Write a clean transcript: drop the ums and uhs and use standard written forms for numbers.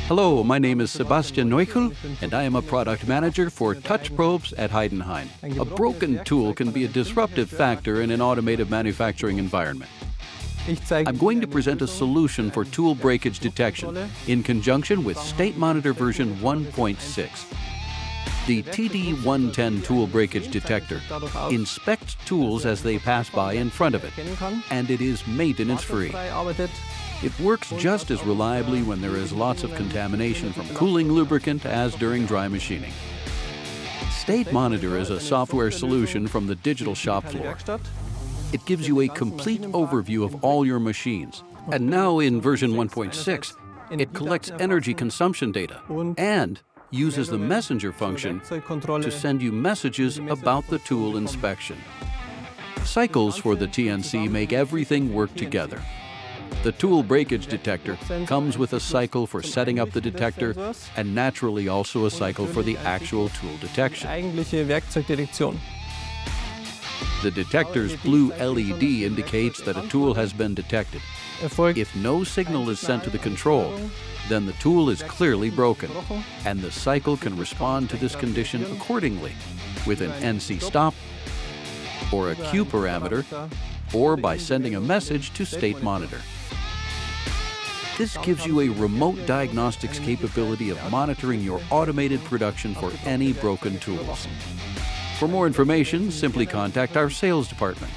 Hello, my name is Sebastian Neuchel, and I am a product manager for touch probes at HEIDENHAIN. A broken tool can be a disruptive factor in an automated manufacturing environment. I'm going to present a solution for tool breakage detection in conjunction with StateMonitor version 1.6. The TD110 tool breakage detector inspects tools as they pass by in front of it, and it is maintenance-free. It works just as reliably when there is lots of contamination from cooling lubricant as during dry machining. StateMonitor is a software solution from the digital shop floor. It gives you a complete overview of all your machines. And now in version 1.6, it collects energy consumption data and uses the messenger function to send you messages about the tool inspection. Cycles for the TNC make everything work together. The tool breakage detector comes with a cycle for setting up the detector and naturally also a cycle for the actual tool detection. The detector's blue LED indicates that a tool has been detected. If no signal is sent to the control, then the tool is clearly broken, and the cycle can respond to this condition accordingly with an NC stop or a Q parameter, or by sending a message to StateMonitor. This gives you a remote diagnostics capability of monitoring your automated production for any broken tools. For more information, simply contact our sales department.